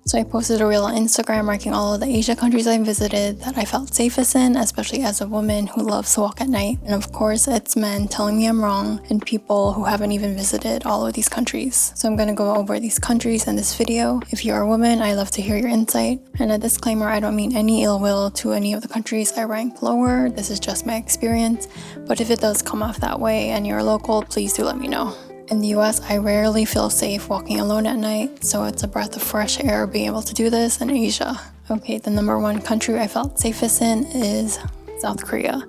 So I posted a reel on Instagram ranking all of the Asia countries I visited that I felt safest in, especially as a woman who loves to walk at night. And of course, it's men telling me I'm wrong and people who haven't even visited all of these countries. So I'm going to go over these countries in this video. If you're a woman, I'd love to hear your insight. And a disclaimer, I don't mean any ill will to any of the countries I ranked lower. This is just my experience. But if it does come off that way and you're local, please do let me know. In the US, I rarely feel safe walking alone at night, so it's a breath of fresh air being able to do this in Asia. Okay, the number one country I felt safest in is South Korea.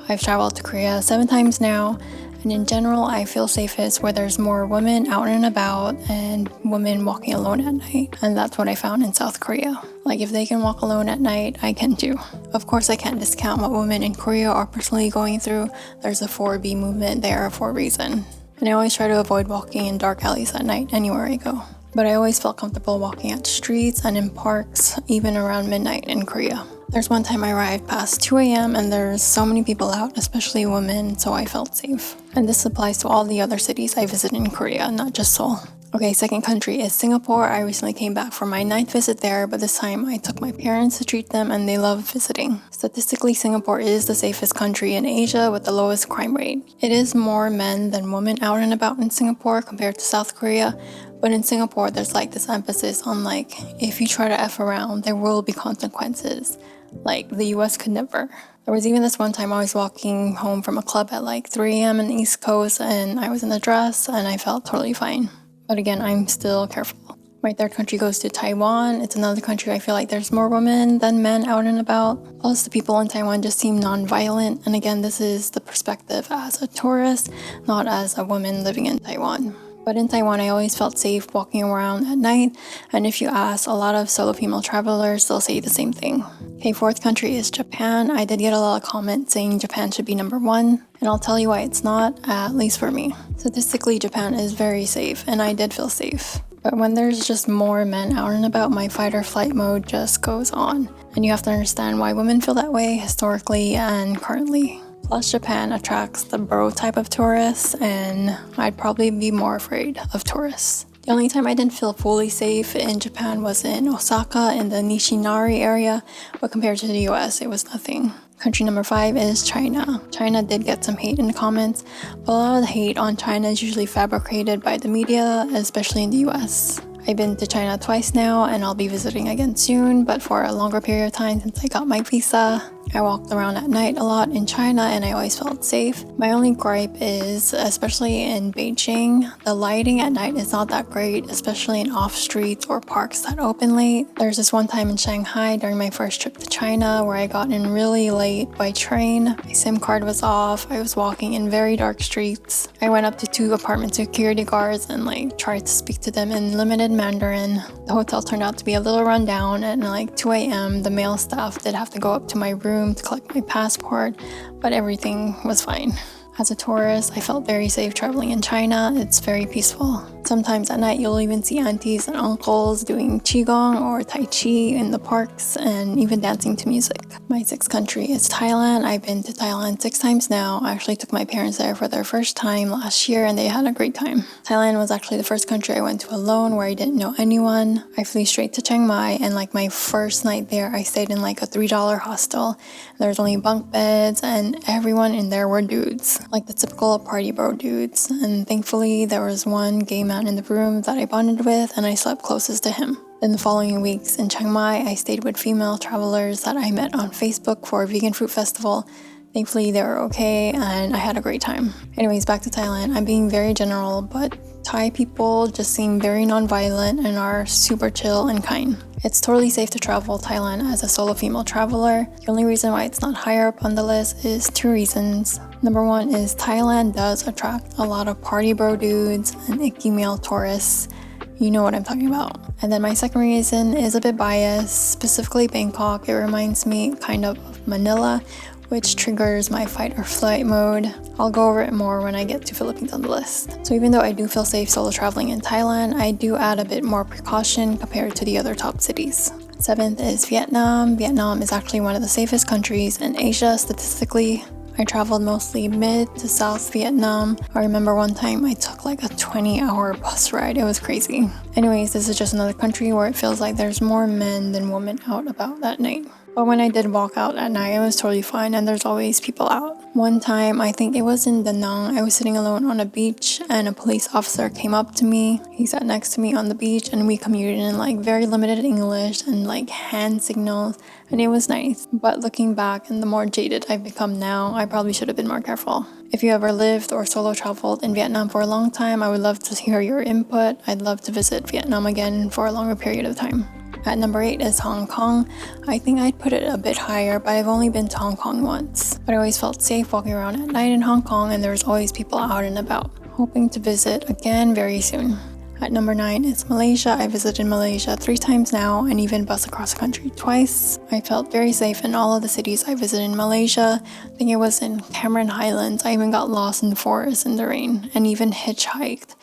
I've traveled to Korea 7 times now, and in general, I feel safest where there's more women out and about and women walking alone at night. And that's what I found in South Korea. Like, if they can walk alone at night, I can too. Of course, I can't discount what women in Korea are personally going through. There's a 4B movement there for a reason. And I always try to avoid walking in dark alleys at night anywhere I go. But I always felt comfortable walking at streets and in parks, even around midnight in Korea. There's one time I arrived past 2 a.m. and there's so many people out, especially women, so I felt safe. And this applies to all the other cities I visited in Korea, not just Seoul. Okay, second country is Singapore. I recently came back from my 9th visit there, but this time I took my parents to treat them and they love visiting. Statistically, Singapore is the safest country in Asia with the lowest crime rate. It is more men than women out and about in Singapore compared to South Korea, but in Singapore there's like this emphasis on like, if you try to F around, there will be consequences. Like, the US could never. There was even this one time I was walking home from a club at like 3 a.m. in the East Coast and I was in a dress and I felt totally fine. But again, I'm still careful. My third country goes to Taiwan. It's another country I feel like there's more women than men out and about. Plus, the people in Taiwan just seem non-violent. And again, this is the perspective as a tourist, not as a woman living in Taiwan. But in Taiwan, I always felt safe walking around at night. And if you ask a lot of solo female travelers, they'll say the same thing. Okay, fourth country is Japan. I did get a lot of comments saying Japan should be number 1. And I'll tell you why it's not, at least for me. Statistically, Japan is very safe, and I did feel safe. But when there's just more men out and about, my fight or flight mode just goes on. And you have to understand why women feel that way historically and currently. Plus, Japan attracts the bro type of tourists, and I'd probably be more afraid of tourists. The only time I didn't feel fully safe in Japan was in Osaka in the Nishinari area, but compared to the US, it was nothing. Country number 5 is China. China did get some hate in the comments, but a lot of the hate on China is usually fabricated by the media, especially in the US. I've been to China twice now, and I'll be visiting again soon, but for a longer period of time since I got my visa. I walked around at night a lot in China and I always felt safe. My only gripe is, especially in Beijing, the lighting at night is not that great, especially in off streets or parks that open late. There's this one time in Shanghai during my first trip to China where I got in really late by train. My SIM card was off. I was walking in very dark streets. I went up to 2 apartment security guards and tried to speak to them in limited Mandarin. The hotel turned out to be a little rundown, and at 2 a.m. the male staff did have to go up to my room to collect my passport, but everything was fine. As a tourist, I felt very safe traveling in China. It's very peaceful. Sometimes at night, you'll even see aunties and uncles doing qigong or tai chi in the parks and even dancing to music. My 6th country is Thailand. I've been to Thailand 6 times now. I actually took my parents there for their first time last year and they had a great time. Thailand was actually the first country I went to alone where I didn't know anyone. I flew straight to Chiang Mai and my first night there, I stayed in a $3 hostel. There was only bunk beds and everyone in there were dudes. The typical party bro dudes, and thankfully there was one gay man in the room that I bonded with and I slept closest to him. Then the following weeks in Chiang Mai, I stayed with female travelers that I met on Facebook for a vegan fruit festival. Thankfully they were okay and I had a great time. Anyways, back to Thailand. I'm being very general, but Thai people just seem very non-violent and are super chill and kind. It's totally safe to travel Thailand as a solo female traveler. The only reason why it's not higher up on the list is 2 reasons. Number 1 is Thailand does attract a lot of party bro dudes and icky male tourists. You know what I'm talking about. And then my second reason is a bit biased, specifically Bangkok. It reminds me kind of Manila, which triggers my fight or flight mode. I'll go over it more when I get to Philippines on the list. So even though I do feel safe solo traveling in Thailand, I do add a bit more precaution compared to the other top cities. 7th is Vietnam. Vietnam is actually one of the safest countries in Asia statistically. I traveled mostly mid to South Vietnam. I remember one time I took a 20-hour bus ride. It was crazy. Anyways, this is just another country where it feels like there's more men than women out about that night. But when I did walk out at night, it was totally fine and there's always people out. One time, I think it was in Da Nang, I was sitting alone on a beach and a police officer came up to me. He sat next to me on the beach and we communicated in like very limited English and like hand signals, and it was nice. But looking back and the more jaded I've become now, I probably should have been more careful. If you ever lived or solo traveled in Vietnam for a long time, I would love to hear your input. I'd love to visit Vietnam again for a longer period of time. At number 8 is Hong Kong. I think I'd put it a bit higher, but I've only been to Hong Kong once. But I always felt safe walking around at night in Hong Kong, and there was always people out and about. Hoping to visit again very soon. At number 9 is Malaysia. I visited Malaysia 3 times now and even bus across the country twice. I felt very safe in all of the cities I visited in Malaysia. I think it was in Cameron Highlands. I even got lost in the forest in the rain and even hitchhiked.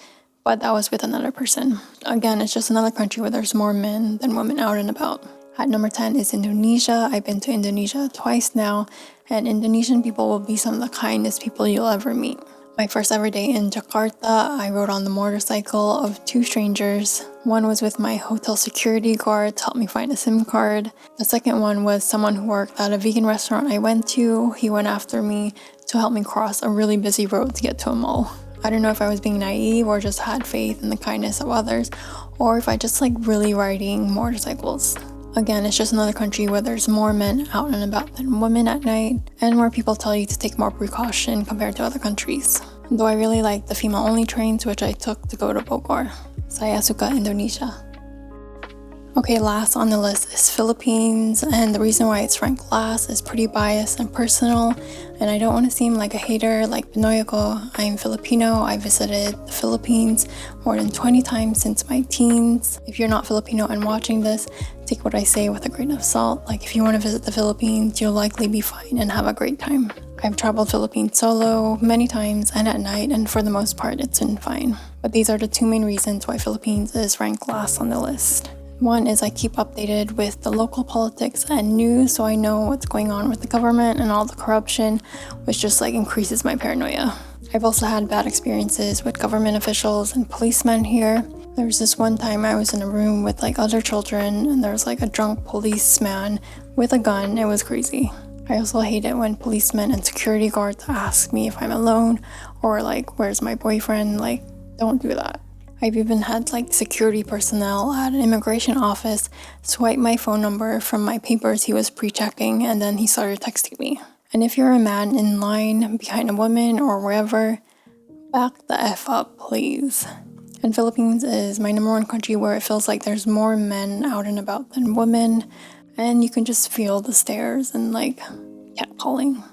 But that was with another person. Again, it's just another country where there's more men than women out and about. At number 10 is Indonesia. I've been to Indonesia twice now, and Indonesian people will be some of the kindest people you'll ever meet. My first ever day in Jakarta, I rode on the motorcycle of 2 strangers. One was with my hotel security guard to help me find a SIM card. The second one was someone who worked at a vegan restaurant I went to. He went after me to help me cross a really busy road to get to a mall. I don't know if I was being naive or just had faith in the kindness of others, or if I just like really riding motorcycles. Again, it's just another country where there's more men out and about than women at night, and where people tell you to take more precaution compared to other countries. Though I really like the female-only trains which I took to go to Bogor. Saya suka Indonesia. Okay, last on the list is Philippines, and the reason why it's ranked last is pretty biased and personal, and I don't want to seem like a hater like Pinoy ako. I'm Filipino. I visited the Philippines more than 20 times since my teens. If you're not Filipino and watching this, take what I say with a grain of salt. Like if you want to visit the Philippines, you'll likely be fine and have a great time. I've traveled Philippines solo many times and at night, and for the most part it's been fine. But these are the 2 main reasons why Philippines is ranked last on the list. One is I keep updated with the local politics and news, so I know what's going on with the government and all the corruption, which just like increases my paranoia. I've also had bad experiences with government officials and policemen here. There was this one time I was in a room with like other children, and there was like a drunk policeman with a gun. It was crazy. I also hate it when policemen and security guards ask me if I'm alone or like where's my boyfriend. Like, don't do that. I've even had like security personnel at an immigration office swipe my phone number from my papers he was pre-checking, and then he started texting me. And if you're a man in line behind a woman or wherever, back the F up, please. And Philippines is my number 1 country where it feels like there's more men out and about than women, and you can just feel the stares and like catcalling.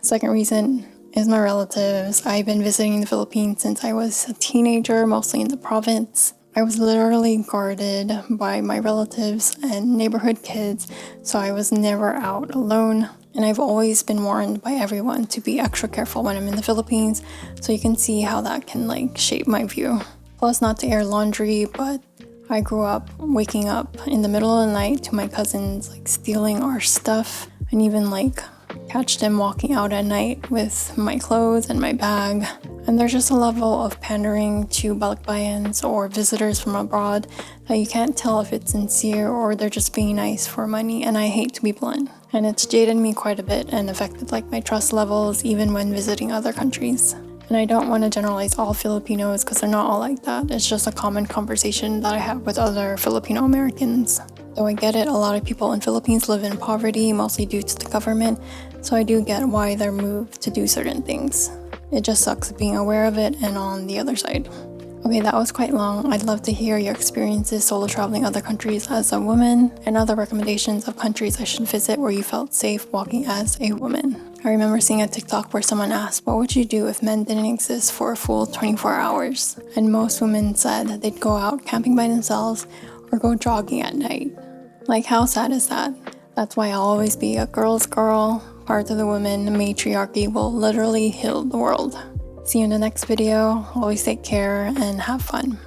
Second reason is my relatives. I've been visiting the Philippines since I was a teenager, mostly in the province. I was literally guarded by my relatives and neighborhood kids, so I was never out alone. And I've always been warned by everyone to be extra careful when I'm in the Philippines, so you can see how that can like shape my view. Plus, not to air laundry, but I grew up waking up in the middle of the night to my cousins like stealing our stuff, and even like catch them walking out at night with my clothes and my bag. And there's just a level of pandering to balikbayans or visitors from abroad that you can't tell if it's sincere or they're just being nice for money, and I hate to be blunt. And it's jaded me quite a bit and affected like my trust levels even when visiting other countries. And I don't want to generalize all Filipinos because they're not all like that. It's just a common conversation that I have with other Filipino Americans. Though I get it, a lot of people in Philippines live in poverty, mostly due to the government, so I do get why they're moved to do certain things. It just sucks being aware of it and on the other side. Okay, that was quite long. I'd love to hear your experiences solo traveling other countries as a woman, and other recommendations of countries I should visit where you felt safe walking as a woman. I remember seeing a TikTok where someone asked, what would you do if men didn't exist for a full 24 hours? And most women said that they'd go out camping by themselves or go jogging at night. Like, how sad is that? That's why I'll always be a girl's girl. Part of the women, matriarchy will literally heal the world. See you in the next video. Always take care and have fun.